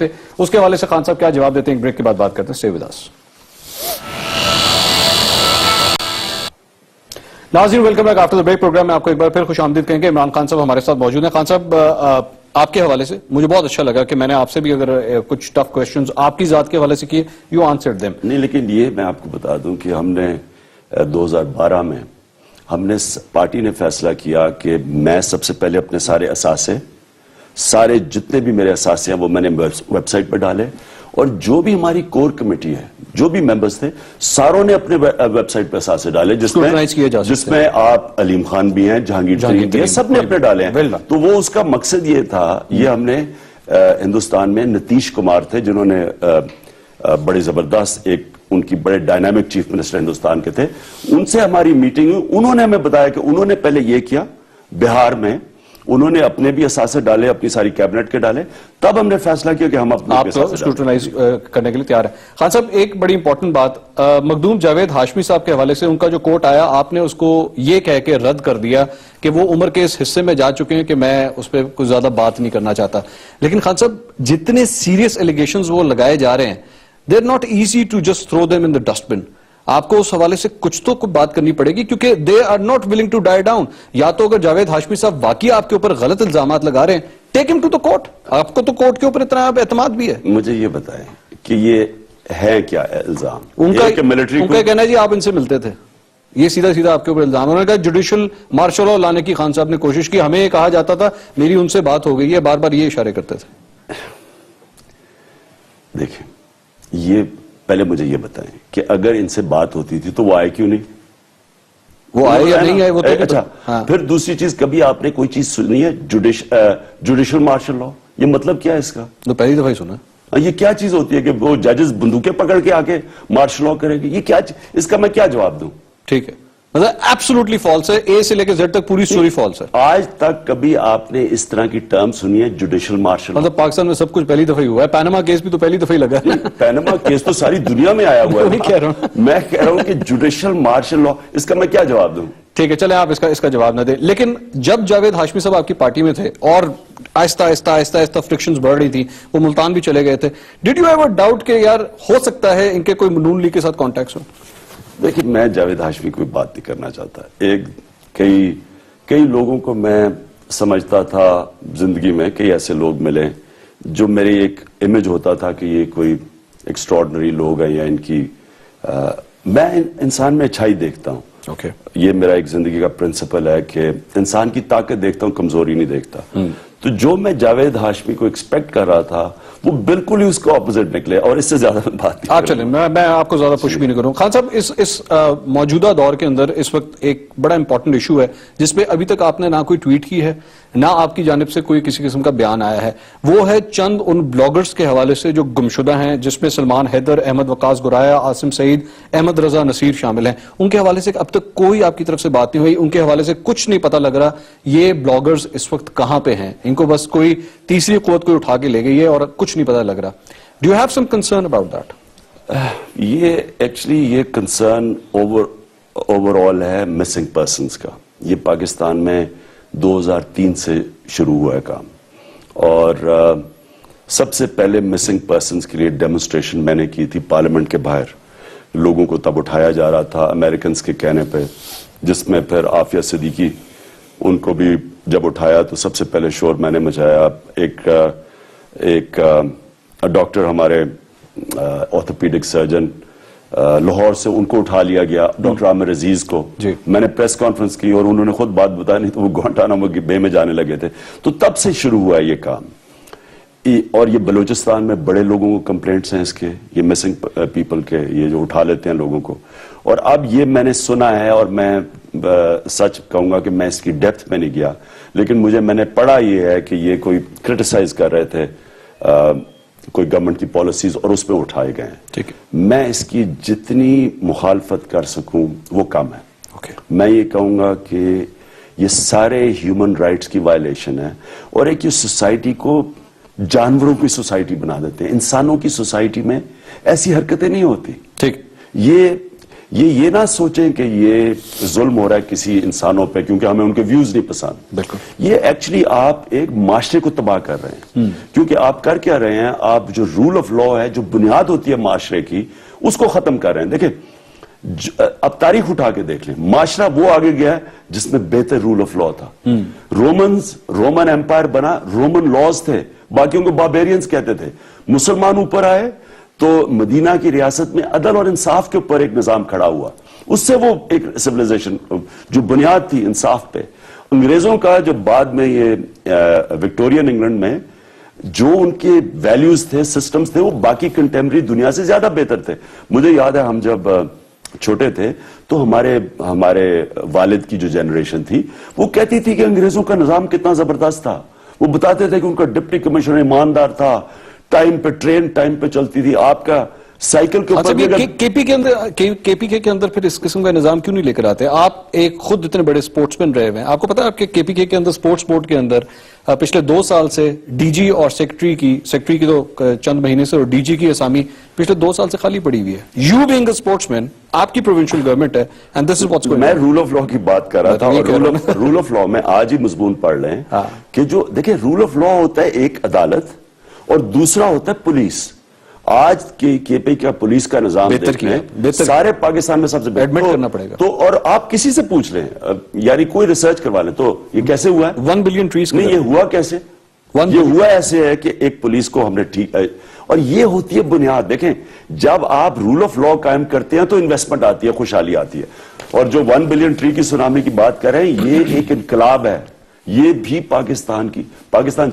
سے خان صاحب کیا جواب دیتے ہیں, بریک کے بعد بات کرتے ہیں. Stay with us. ناظرین welcome back after the break programme میں آپ کو ایک بار پھر خوش آمدید کہیں گے. عمران خان صاحب ہمارے ساتھ موجود ہیں. خان صاحب آپ کے حوالے سے مجھے بہت اچھا لگا کہ میں نے آپ سے بھی اگر کچھ ٹف کویسچنز آپ کی ذات کے حوالے سے کیے, یو آنسرڈ دیم. نہیں, لیکن یہ میں آپ کو بتا دوں کہ ہم نے 2012 میں ہم نے پارٹی نے فیصلہ کیا کہ میں سب سے پہلے اپنے سارے اثاثے, سارے جتنے بھی میرے اثاثے ہیں وہ میں نے ویب سائٹ پہ ڈالے, اور جو بھی ہماری کور کمیٹی ہے, جو بھی ممبرز تھے, ساروں نے اپنے ویب سائٹ پہ اثاثے ڈالے, جس میں آپ علیم خان بھی ہیں, جہانگیر ترین بھی ہیں, سب نے اپنے ڈالے ہیں. تو وہ اس کا مقصد یہ تھا, یہ ہم نے ہندوستان میں نتیش کمار تھے جنہوں نے بڑے زبردست, ایک ان کی بڑے ڈائنامک چیف منسٹر ہندوستان کے تھے, ان سے ہماری میٹنگ ہوئی. انہوں نے ہمیں بتایا کہ انہوں نے پہلے یہ کیا بہار میں, انہوں نے اپنے بھی اثاثے ڈالے, اپنی ساری کیبنٹ کے ڈالے, تب ہم نے فیصلہ کیا کہ ہم اپنے اسکروٹنائز کرنے کے لیے تیار ہیں. خان صاحب ایک بڑی امپورٹنٹ بات, مخدوم جاوید ہاشمی صاحب کے حوالے سے ان کا جو کوٹ آیا, آپ نے اس کو یہ کہہ کے رد کر دیا کہ وہ عمر کے اس حصے میں جا چکے ہیں کہ میں اس پہ کچھ زیادہ بات نہیں کرنا چاہتا. لیکن خان صاحب جتنے سیریس ایلیگیشنز وہ لگائے جا رہے ہیں, they are not easy to just throw them in the dustbin. آپ کو اس حوالے سے کچھ تو بات کرنی پڑے گی, کیونکہ they are not willing to die down. یا تو اگر جاوید ہاشمی صاحب واقعی آپ کے اوپر غلط الزامات لگا رہے ہیں, ٹیک ہم ٹو دا کورٹ. آپ کو تو کورٹ کے اوپر اتنا اعتماد بھی ہے. مجھے یہ بتائیں کہ یہ ہے کیا الزام؟ ان کا کہنا ہے جی آپ ان سے ملتے تھے, یہ سیدھا سیدھا آپ کے اوپر الزام. انہوں نے کہا جوڈیشل مارشل لا لانے کی خان صاحب نے کوشش کی, ہمیں یہ کہا جاتا تھا میری ان سے بات ہو گئی ہے, بار بار یہ اشارے کرتے تھے. دیکھیں, یہ پہلے مجھے یہ بتائیں کہ اگر ان سے بات ہوتی تھی تو وہ آئے کیوں نہیں؟ وہ آئے یا نہیں آئے وہ تو اچھا. پھر دوسری چیز, کبھی آپ نے کوئی چیز سنی ہے جوڈیشل مارشل لا؟ یہ مطلب کیا ہے اس کا؟ تو پہلی دفعہ ہی سنا. یہ کیا چیز ہوتی ہے کہ وہ ججز بندوقیں پکڑ کے آ کے مارشل لا کریں گے؟ یہ کیا, اس کا میں کیا جواب دوں؟ ٹھیک ہے, مطلب ایبسولوٹلی فالس ہے, اے سے لے کے زیڈ تک پوری سٹوری فالس ہے. آج تک کبھی آپ نے اس طرح کی ٹرم سنی ہے جوڈیشل مارشل؟ مطلب پاکستان میں سب کچھ پہلی دفعہ ہی ہوا ہے, پینما کیس بھی تو پہلی دفعہ ہی لگا ہے. پینما کیس تو ساری دنیا میں آیا ہوا ہے. میں کہہ رہا ہوں کہ جوڈیشل مارشل لا, اس کا میں کیا جواب دوں؟ ٹھیک ہے, چلیں آپ اس کا جواب نہ دیں. لیکن جب جاوید ہاشمی صاحب آپ کی پارٹی میں تھے اور آہستہ آہستہ فرکشنز بڑھ رہی تھی, وہ ملتان بھی چلے گئے تھے, ڈیڈ یو ایور ڈاؤٹ کہ یار ہو سکتا ہے ان کے کوئی نون لیگ کے ساتھ کانٹیکٹس ہو؟ دیکھیں, میں جاوید ہاشمی کوئی بات نہیں کرنا چاہتا. کئی لوگوں کو میں سمجھتا تھا زندگی میں, کئی ایسے لوگ ملے جو میری ایک امیج ہوتا تھا کہ یہ کوئی ایکسٹراڈنری لوگ ہیں, یا ان کی میں انسان میں اچھائی دیکھتا ہوں. یہ میرا ایک زندگی کا پرنسپل ہے کہ انسان کی طاقت دیکھتا ہوں, کمزوری نہیں دیکھتا. تو جو میں جاوید ہاشمی کو ایکسپیکٹ کر رہا تھا وہ بالکل ہی اس کو اپوزٹ نکلے, اور اس سے زیادہ میں بات نہیں. آپ چلیں, میں آپ کو زیادہ پش بھی نہیں کروں. خان صاحب اس موجودہ دور کے اندر اس وقت ایک بڑا امپورٹنٹ ایشو ہے جس پہ ابھی تک آپ نے نہ کوئی ٹویٹ کی ہے, نہ آپ کی جانب سے کوئی کسی قسم کا بیان آیا ہے. وہ ہے چند ان بلاگرز کے حوالے سے جو گمشدہ ہیں, جس میں سلمان حیدر, احمد وقاص گرایا, عاصم سعید, احمد رضا نصیر شامل ہیں. ان کے حوالے سے اب تک کوئی آپ کی طرف سے بات نہیں ہوئی, ان کے حوالے سے کچھ نہیں پتہ لگ رہا یہ بلاگرز اس وقت کہاں پہ ہیں. ان کو بس کوئی تیسری قوت کوئی اٹھا کے لے گئی ہے اور کچھ نہیں پتہ لگ رہا. Do you have some concern about that? یہ ایکچولی یہ کنسرن اوور آل ہے مسنگ پرسنز کا. یہ پاکستان میں 2003 سے شروع ہوا ہے کام، اور سب سے پہلے مسنگ پرسنز کے لیے ڈیمونسٹریشن میں نے کی تھی پارلیمنٹ کے باہر. لوگوں کو تب اٹھایا جا رہا تھا امریکنز کے کہنے پہ، جس میں پھر عافیہ صدیقی ان کو بھی جب اٹھایا تو سب سے پہلے شور میں نے مچایا. ایک ڈاکٹر ہمارے آرتھوپیڈک سرجن لاہور سے، ان کو اٹھا لیا گیا، ڈاکٹر عامر عزیز کو. میں نے پریس کانفرنس کی اور انہوں نے خود بات بتائی، نہیں تو وہ گوانٹانامو بے میں جانے لگے تھے. تو تب سے شروع ہوا ہے یہ کام. اور یہ بلوچستان میں بڑے لوگوں کو کمپلینٹس ہیں اس کے، یہ مسنگ پیپل کے، یہ جو اٹھا لیتے ہیں لوگوں کو. اور اب یہ میں نے سنا ہے، اور میں سچ کہوں گا کہ میں اس کی ڈیپتھ میں نہیں گیا، لیکن میں نے پڑھا یہ ہے کہ یہ کوئی کرٹیسائز کر رہے تھے کوئی گورنمنٹ کی پالیسیز، اور اس پہ اٹھائے گئے ہیں. میں اس کی جتنی مخالفت کر سکوں وہ کم ہے. میں یہ کہوں گا کہ یہ سارے ہیومن رائٹس کی وائلیشن ہے، اور ایک یہ سوسائٹی کو جانوروں کی سوسائٹی بنا دیتے ہیں. انسانوں کی سوسائٹی میں ایسی حرکتیں نہیں ہوتی. ٹھیک، یہ نہ سوچیں کہ یہ ظلم ہو رہا ہے کسی انسانوں پہ کیونکہ ہمیں ان کے ویوز نہیں پسند. یہ ایکچولی آپ ایک معاشرے کو تباہ کر رہے ہیں، کیونکہ آپ کر کیا رہے ہیں، آپ جو رول آف لا ہے، جو بنیاد ہوتی ہے معاشرے کی، اس کو ختم کر رہے ہیں. دیکھیں، اب تاریخ اٹھا کے دیکھ لیں، معاشرہ وہ آگے گیا ہے جس میں بہتر رول آف لا تھا. رومن ایمپائر بنا، رومن لاز تھے، باقیوں کو باربیرینز کہتے تھے. مسلمان اوپر آئے تو مدینہ کی ریاست میں عدل اور انصاف کے اوپر ایک نظام کھڑا ہوا. اس سے وہ ایک سویلائزیشن جو بنیاد تھی انصاف پہ. انگریزوں کا جو بعد میں یہ وکٹورین انگلینڈ میں جو ان کے ویلیوز تھے، سسٹمز تھے، وہ باقی کنٹمپریری دنیا سے زیادہ بہتر تھے. مجھے یاد ہے ہم جب چھوٹے تھے تو ہمارے والد کی جو جنریشن تھی وہ کہتی تھی کہ انگریزوں کا نظام کتنا زبردست تھا. وہ بتاتے تھے کہ ان کا ڈپٹی کمشنر ایماندار تھا، ٹائم پہ ٹرین ٹائم پہ چلتی تھی، آپ کا سائیکل کے اوپر. کے پی کے اندر پھر اس قسم کا نظام کیوں نہیں لے کر آتے؟ آپ ایک خود اتنے بڑے سپورٹس مین رہے ہوئے ہیں، آپ کو پتا ہے آپ کے کے پی کے اندر سپورٹس بورڈ کے اندر پچھلے 2 سال سے ڈی جی اور سیکرٹری کی تو چند مہینے سے، اور ڈی جی کی اسامی پچھلے 2 سال سے خالی پڑی ہوئی ہے. یو بینگ اے سپورٹس مین، آپ کی پروونشل گورنمنٹ ہے، and this is what's going. میں رول آف لا کی بات کر رہا تھا، اور رول آف لا میں آج ہی مضمون پڑھ لیں کہ جو دیکھیں رول آف لا ہوتا ہے ایک عدالت، اور دوسرا ہوتا ہے پولیس. آج کے پی کا پولیس کا نظام دیکھیں، سارے پاکستان میں سب سے ایڈمٹ کرنا پڑے گا. تو اور آپ کسی سے پوچھ لیں، یعنی کوئی ریسرچ کروا لیں، تو یہ کیسے ہوا ہے؟ 1 بلین ٹریز نہیں، یہ ہوا کیسے؟ یہ ہوا ایسے ہے کہ ایک پولیس کو ہم نے ٹھیک، اور یہ ہوتی ہے بنیاد. دیکھیں، جب آپ رول آف لا قائم کرتے ہیں تو انویسٹمنٹ آتی ہے، خوشحالی آتی ہے. اور جو 1 بلین ٹری کی سونامی کی بات کر رہے ہیں، یہ ایک انقلاب ہے. یہ بھی پاکستان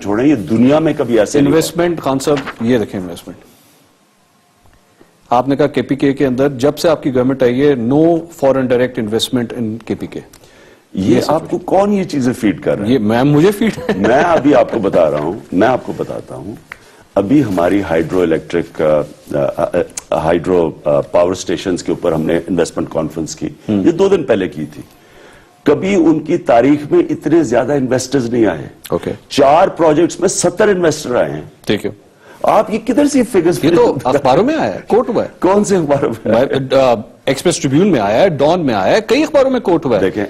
چھوڑیں، یہ دنیا میں کبھی ایسے انویسٹمنٹ. خان صاحب یہ دیکھیں، انویسٹمنٹ آپ نے کہا کے پی کے اندر جب سے آپ کی گورنمنٹ آئی ہے، نو فارن ڈائریکٹ انویسٹمنٹ ان کے پی کے. یہ آپ کو کون یہ چیزیں فیڈ کر رہے ہیں؟ یہ مجھے فیڈ میں ابھی آپ کو بتا رہا ہوں، میں آپ کو بتاتا ہوں. ابھی ہماری ہائیڈرو پاور سٹیشنز کے اوپر ہم نے انویسٹمنٹ کانفرنس کی، یہ 2 دن پہلے کی تھی. کبھی ان کی تاریخ میں اتنے زیادہ انویسٹرز نہیں آئے. 4 پروجیکٹس میں 70 انویسٹر آئے ہیں. ٹھیک ہے، آپ یہ کدھر سے فگرز؟ یہ تو اخباروں میں آیا ہے، کوٹ ہوا ہے. کون سے اخباروں میں؟ ایکسپریس ٹریبیون میں آیا ہے، ڈان میں آیا ہے، کئی اخباروں میں کوٹ ہوا ہے. دیکھیں،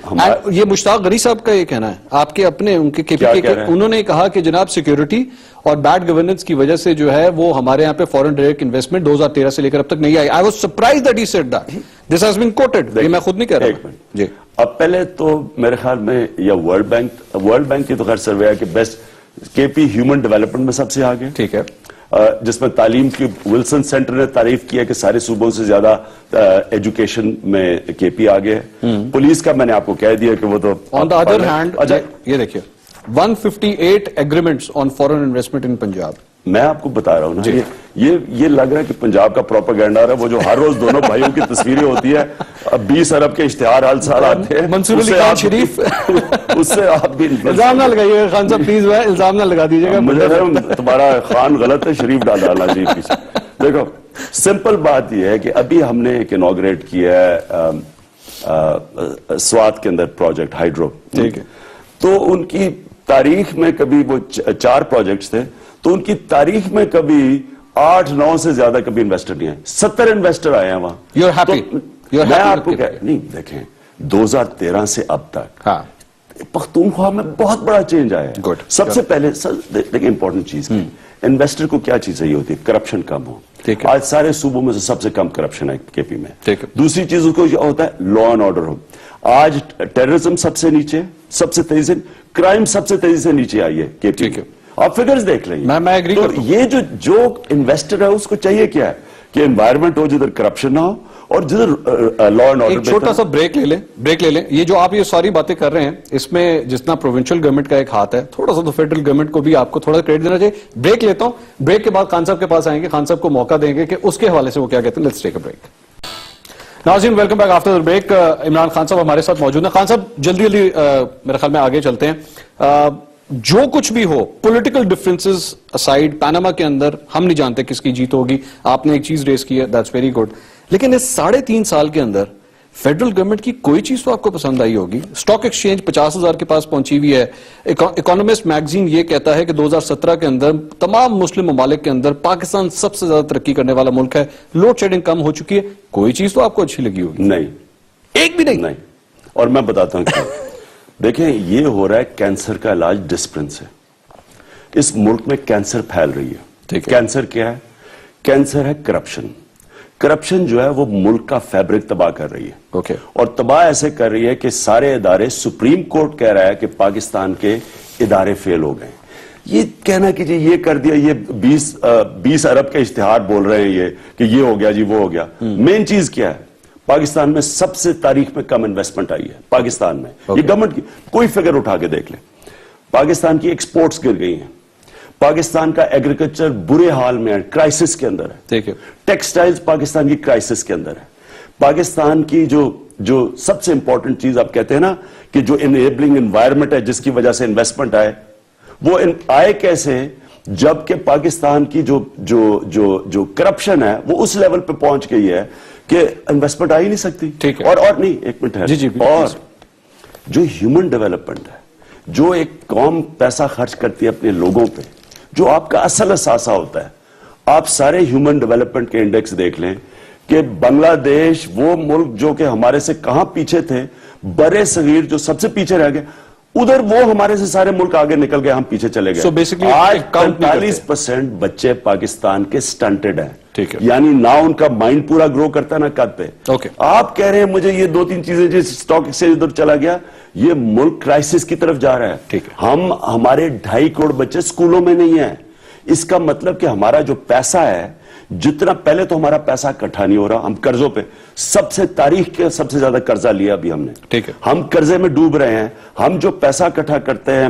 یہ مشتاق غنی صاحب کا یہ کہنا ہے، آپ کے اپنے ان کے انہوں نے کہا کہ جناب سیکیورٹی اور بیڈ گورننس کی وجہ سے جو ہے وہ ہمارے یہاں پہ فورن ڈائریکٹ انویسٹمنٹ 2013 سے لے کر اب تک نہیں آئی. I was surprised that he said that. This has been quoted. یہ میں خود نہیں کہہ رہا ہوں. جی، اب پہلے تو میرے خیال میں یا ورلڈ بینک کی تو خیر سروے ہے کہ بیسٹ کے پی ہیومن ڈیولپمنٹ میں سب سے آگے. ٹھیک ہے، جس میں تعلیم کی ولسن سینٹر نے تعریف کیا کہ سارے صوبوں سے زیادہ ایجوکیشن میں کے پی آگے ہے. پولیس کا میں نے آپ کو کہہ دیا کہ وہ تو آن دا ادر ہینڈ یہ دیکھیے 158 agreements on foreign investment in Punjab. میں آپ کو بتا رہا ہوں نا، یہ لگ رہا ہے کہ پنجاب کا پروپیگنڈا ہے، وہ جو ہر روز دونوں بھائیوں کی تصویریں ہوتی ہے، 20 ارب کے اشتہار ہر سال آتے ہیں. منصور علی خان شریف، اس سے آپ بھی الزام نہ لگائیے خان صاحب پلیز، الزام نہ لگا دیجیے گا. مجھے تمہارا خان غلط ہے، شریف ڈالنا چاہیے پیچھے. دیکھو، سمپل بات یہ ہے کہ ابھی ہم نے ایک انوگریٹ کیا ہے سوات کے اندر پروجیکٹ ہائیڈرو. ٹھیک ہے، تو ان کی تاریخ میں کبھی وہ 4 پروجیکٹس تھے، تو ان کی تاریخ میں کبھی 8-9 سے زیادہ کبھی انویسٹر نہیں آئے. 70 انویسٹر آئے ہیں وہاں. You're happy. میں آپ کو نہیں، دیکھیں، 2013 سے اب تک ہاں پختونخوا میں بہت بڑا چینج آیا ہے. Good. سب سے پہلے دیکھیں امپورٹنٹ چیز انویسٹر کو کیا چیز چاہیے ہوتی ہے؟ کرپشن کم ہو. ٹھیک ہے. آج سارے صوبوں میں سے سب سے کم کرپشن ہے کے پی میں. ٹھیک ہے. دوسری چیز اس کو یہ ہوتا ہے لا اینڈ آرڈر ہو. آج ٹیررزم سب سے نیچے, سب سے تیزی سے, کرائم سب سے تیزی سے نیچے آئی ہے کے پی. ٹھیک ہے. آپ فگرز دیکھ لیں. میں agree تو کرتا ہوں. یہ جو انویسٹر ہے اس کو چاہیے کیا ہے کہ انوائرمنٹ ہو جدھر کرپشن نہ ہو اور جدھر لا اینڈ ایک آرڈر. چھوٹا سا بریک لے لیں. یہ جو آپ یہ ساری باتیں کر رہے ہیں اس میں جتنا پروونشل گورنمنٹ کا ایک ہاتھ ہے, تھوڑا سا تو فیڈرل گورنمنٹ کو بھی آپ کو تھوڑا سا کریڈٹ دینا چاہیے. بریک لیتا ہوں, بریک کے بعد خان صاحب کے پاس آئیں گے, خان صاحب کو موقع دیں گے کہ اس کے حوالے سے وہ کیا کہتے ہیں. Let's take a break. ناظرین welcome back after the break. Imran Khan صاحب ہمارے ساتھ موجود ہیں. خان صاحب جلدی میرے خیال میں آگے چلتے ہیں. جو کچھ بھی ہو پولیٹیکل ڈفرینسز اسائڈ, پاناما کے اندر ہم نہیں جانتے کس کی جیت ہوگی. آپ نے ایک چیز ریز کی ہے, دیٹس ویری گڈ. لیکن اس 3.5 سال کے اندر فیڈرل گورنمنٹ کی کوئی چیز تو آپ کو پسند آئی ہوگی. اسٹاک ایکسچینج 50,000 کے پاس پہنچی ہوئی ہے. اکانومسٹ میگزین یہ کہتا ہے کہ 2017 کے اندر تمام مسلم ممالک کے اندر پاکستان سب سے زیادہ ترقی کرنے والا ملک ہے. لوڈ شیڈنگ کم ہو چکی ہے. کوئی چیز تو آپ کو اچھی لگی ہوگی؟ نہیں, ایک بھی نہیں. اور میں بتاتا ہوں کیا. دیکھیں یہ ہو رہا ہے کینسر کا علاج ڈسپلن سے. اس ملک میں کینسر پھیل رہی ہے. کینسر کیا ہے؟ کینسر ہے کرپشن. کرپشن جو ہے وہ ملک کا فیبرک تباہ کر رہی ہے. اور تباہ ایسے کر رہی ہے کہ سارے ادارے, سپریم کورٹ کہہ رہا ہے کہ پاکستان کے ادارے فیل ہو گئے. یہ کہنا کہ جی یہ کر دیا, یہ 20 ارب کا اشتہار بول رہے ہیں یہ کہ یہ ہو گیا جی وہ ہو گیا. مین چیز کیا ہے؟ پاکستان میں سب سے تاریخ میں کم انویسٹمنٹ آئی ہے پاکستان میں. یہ گورنمنٹ کی کوئی فگر اٹھا کے دیکھ لیں. پاکستان کی ایکسپورٹس گر گئی ہیں. پاکستان کا ایگریکلچر برے حال میں ہے, کرائسس کے اندر ہے. ٹیکسٹائلز پاکستان کی کرائسس کے اندر ہے. پاکستان کی جو سب سے امپورٹنٹ چیز آپ کہتے ہیں نا کہ جو انیبلنگ انوائرمنٹ ہے جس کی وجہ سے انویسٹمنٹ آئے, وہ آئے کیسے؟ جبکہ پاکستان کی جو کرپشن ہے وہ اس لیول پہ پہنچ گئی ہے کہ انویسٹمنٹ آ ہی نہیں سکتی. اور نہیں, ایک منٹ ہے. اور جو ہیومن ڈیولپمنٹ ہے, جو ایک قوم پیسہ خرچ کرتی ہے اپنے لوگوں پہ, جو آپ کا اصل اثاثہ ہوتا ہے, آپ سارے ہیومن ڈیولپمنٹ کے انڈیکس دیکھ لیں کہ بنگلہ دیش وہ ملک جو کہ ہمارے سے کہاں پیچھے تھے, برے صغیر جو سب سے پیچھے رہ گئے, ادھر وہ ہمارے سے سارے ملک آگے نکل گئے, ہم پیچھے چلے گئے. آج 45% بچے پاکستان کے سٹنٹڈ ہیں. یعنی نہ ان کا مائنڈ پورا گرو کرتا ہے نہ قد پہ. آپ کہہ رہے ہیں مجھے یہ 2-3 چیزیں جو اسٹاک ایکسچینج ادھر چلا گیا, یہ ملک کرائسس کی طرف جا رہا ہے. ہمارے 2.5 کروڑ بچے سکولوں میں نہیں ہیں. اس کا مطلب کہ ہمارا جو پیسہ ہے, جتنا پہلے تو ہمارا پیسہ اکٹھا نہیں ہو رہا, ہم قرضوں پہ سب سے تاریخ کے سب سے زیادہ قرضہ لیا ابھی ہم نے. ہم قرضے میں ڈوب رہے ہیں. ہم جو پیسہ اکٹھا کرتے ہیں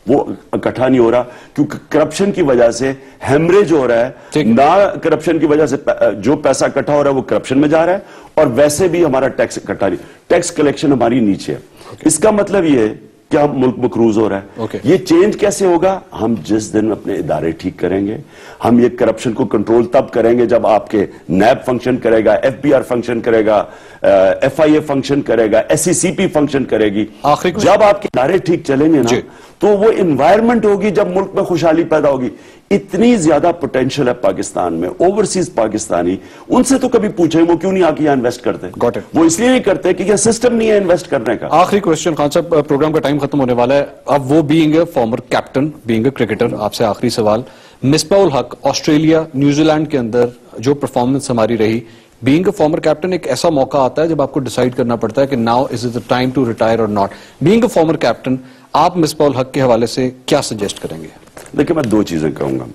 وہ اکٹھا نہیں ہو رہا کیونکہ کرپشن کی وجہ سے ہیمریج ہو رہا ہے. نہ کرپشن کی وجہ سے جو پیسہ اکٹھا ہو رہا ہے وہ کرپشن میں جا رہا ہے, اور ویسے بھی ہمارا ٹیکس اکٹھا نہیں, ٹیکس کلیکشن ہماری نیچے ہے. اس کا مطلب یہ ہے کہ ہم ملک مقروض ہو رہا ہے. یہ چینج کیسے ہوگا؟ ہم جس دن اپنے ادارے ٹھیک کریں گے, ہم یہ کرپشن کو کنٹرول تب کریں گے جب آپ کے نیب فنکشن کرے گا, ایف بی آر فنکشن کرے گا, ایف آئی اے فنکشن کرے گا, ایس سی سی پی فنکشن کرے گی. جب آپ کے ادارے ٹھیک چلیں گے نا تو وہ انوائرمنٹ ہوگی جب ملک میں خوشحالی پیدا ہوگی. اتنی زیادہ پوٹینشل ہے پاکستان میں. اوورسیز پاکستانی, ان سے تو کبھی پوچھیں وہ کیوں نہیں آ کے یہاں انویسٹ کرتے. وہ اس لیے نہیں کرتے کہ یہ سسٹم نہیں ہے انویسٹ کرنے کا. آخری کوشچن خان صاحب, پروگرام کا ٹائم ختم ہونے والا ہے. اب وہ being a former captain, being a cricketer, آپ سے آخری سوال. مصباح الحق, آسٹریلیا نیوزی لینڈ کے اندر جو پرفارمنس ہماری رہی, بینگ اے فارمر کیپٹن ایک ایسا موقع آتا ہے جب آپ کو ڈیسائیڈ کرنا پڑتا ہے کہ now is it the time to retire اور not. Being a former captain, آپ مصباح الحق کے حوالے سے کیا سجیسٹ کریں گے؟ دیکھیں میں 2 چیزیں کہوں گا.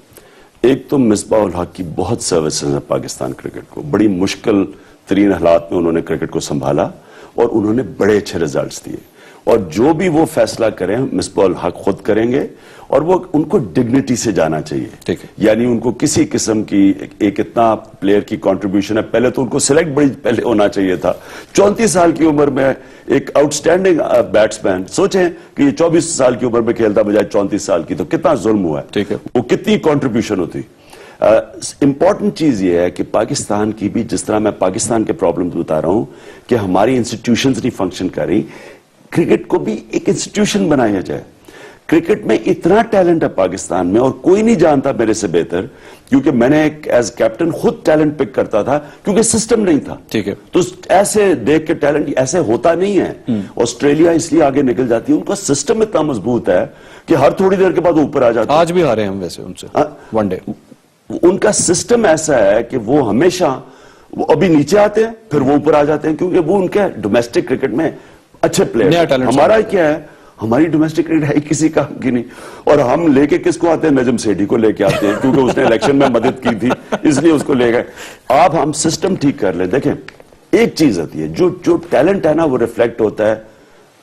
ایک تو مصباح الحق کی بہت سروسز ہے پاکستان کرکٹ کو. بڑی مشکل ترین حالات میں انہوں نے کرکٹ کو سنبھالا اور انہوں نے بڑے اچھے ریزلٹس دیے. اور جو بھی وہ فیصلہ کریں مصباح الحق خود کریں گے, اور وہ ان کو ڈگنیٹی سے جانا چاہیے. یعنی ان کو کسی قسم کی ایک اتنا پلیئر کی کنٹریبیوشن ہے, پہلے تو ان کو سلیکٹ بڑی پہلے ہونا چاہیے تھا. 34 سال کی عمر میں ایک آؤٹ سٹینڈنگ بیٹسمین, سوچیں کہ یہ 24 سال کی عمر میں کھیلتا بجائے 34 سال کی, تو کتنا ظلم ہوا ہے, وہ کتنی کنٹریبیوشن ہوتی. امپورٹنٹ چیز یہ ہے کہ پاکستان کی بھی, جس طرح میں پاکستان کے پرابلم بتا رہا ہوں کہ ہماری انسٹیٹیوشنز نہیں فنکشن کر رہی, کرکٹ کو بھی ایک انسٹیٹیوشن بنایا جائے. کرکٹ میں اتنا ٹیلنٹ ہے پاکستان میں اور کوئی نہیں جانتا میرے سے بہتر, کیونکہ میں نے ایز کیپٹن خود ٹیلنٹ پک کرتا تھا کیونکہ سسٹم نہیں تھا. ٹھیک ہے, تو ایسے دیکھ کے ٹیلنٹ ایسے ہوتا نہیں ہے. آسٹریلیا اس لیے آگے نکل جاتی ہے, ان کا سسٹم اتنا مضبوط ہے کہ ہر تھوڑی دیر کے بعد اوپر آ جاتے ہیں. آج بھی ہارے ہم ویسے ان سے ون ڈے. ان کا سسٹم ایسا ہے کہ وہ ہمیشہ وہ ابھی نیچے آتے ہیں پھر وہ اوپر آ جاتے ہیں, کیونکہ وہ ان کے ڈومیسٹک کرکٹ میں اچھے پلیئر. ہمارا کیا ہے, ہماری ڈومیسٹک کرکٹ ہے کسی کام کی نہیں, اور ہم لے کے کس کو آتے ہیں, نجم سیٹھی کو لے کے آتے ہیں کیونکہ اس نے الیکشن میں مدد کی تھی اس لیے اس کو لے گئے. آپ ہم سسٹم ٹھیک کر لیں. دیکھیں ایک چیز ہوتی ہے, جو ٹیلنٹ ہے نا وہ ریفلیکٹ ہوتا ہے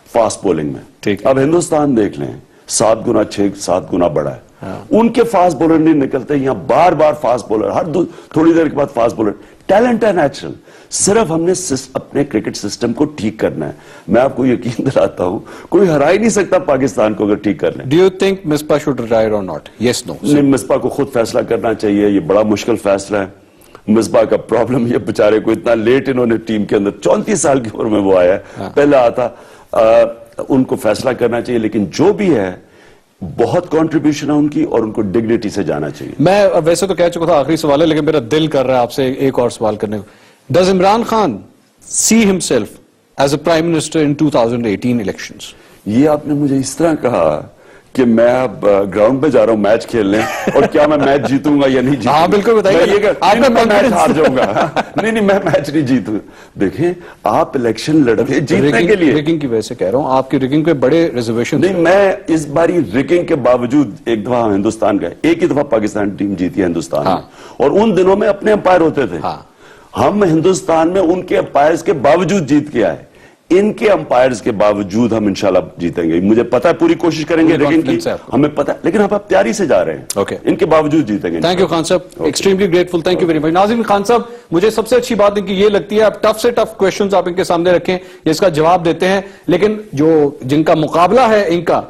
فاسٹ بولنگ میں. اب ہندوستان دیکھ لیں 7 گنا 7 گنا بڑا ہے, ان کے فاسٹ بولر نہیں نکلتے, یہاں بار بار فاسٹ بولر, ہر تھوڑی دیر کے بعد فاسٹ بولر. ٹیلنٹ ہے نیچرل, صرف ہم نے اپنے کرکٹ سسٹم کو ٹھیک کرنا ہے. میں آپ کو یقین دلاتا ہوں کوئی ہرا ہی نہیں سکتا پاکستان کو اگر ٹھیک کر لیں. Do you think Misbah should retire اور ناٹ؟ یس نو. نہیں, مصباح کو خود فیصلہ کرنا چاہیے, یہ بڑا مشکل فیصلہ ہے. مصباح کا پرابلم یہ بیچارے کو اتنا لیٹ انہوں نے ٹیم کے اندر 34 سال کی عمر میں وہ آیا ہے, پہلے آتا. ان کو فیصلہ کرنا چاہیے, لیکن جو بھی ہے بہت کنٹریبیوشن ہے ان کی اور ان کو ڈگنیٹی سے جانا چاہیے. میں ویسے تو کہہ چکا تھا آخری سوال ہے, لیکن میرا دل کر رہا ہے آپ سے ایک اور سوال کرنے کو. Does Imran Khan see himself as a prime minister in 2018 elections? یہ آپ نے مجھے اس طرح کہا کہ میں اب گراؤنڈ پہ جا رہا ہوں میچ کھیلنے, اور کیا میں میچ جیتوں گا یا نہیں جیتوں گا؟ ہاں بالکل بتائیے. میں میچ ہار جاؤں گا. نہیں میں میچ نہیں جیتوں. دیکھیں آپ الیکشن لڑ رہے جیتنے کے لیے. ریگنگ کی وجہ سے کہہ رہا ہوں, آپ کی ریگنگ پہ بڑے ریزرویشن. نہیں, میں اس باری ریگنگ کے باوجود ایک دفعہ ہندوستان گئے, ایک ہی دفعہ پاکستان ٹیم جیتی ہے ہندوستان میں, اور ان دنوں میں اپنے امپائر ہوتے تھے. ہم ہندوستان میں ان کے امپائرز کے باوجود جیت کے آئے, ان کے امپائرز کے باوجود ہم انشاءاللہ جیتیں گے. مجھے پتا ہے پوری کوشش کریں گے ریگنگ کی, ہمیں پتا ہے, لیکن آپ تیاری سے جا رہے ہیں, ان کے باوجود جیتیں گے. تھینک یو خان صاحب, extremely grateful, thank you very much. ناظرین, خان صاحب مجھے سب سے اچھی بات ان کی یہ لگتی ہے, آپ ٹف سے ٹف کویشچنز آپ ان کے سامنے رکھیں, یہ اس کا جواب دیتے ہیں, لیکن جن کا مقابلہ ہے ان کا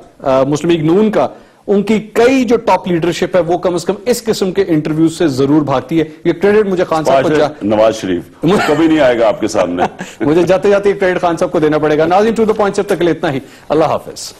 مسلم لیگ نون کا, ان کی کئی جو ٹاپ لیڈرشپ ہے وہ کم از کم اس قسم کے انٹرویو سے ضرور بھاگتی ہے. یہ کریڈٹ مجھے خان صاحب کو, نواز شریف کبھی نہیں آئے گا آپ کے سامنے, مجھے جاتے جاتے یہ کریڈٹ خان صاحب کو دینا پڑے گا. ناظرین, ٹو دی پوائنٹ اب تک کے لیے اتنا ہی. اللہ حافظ.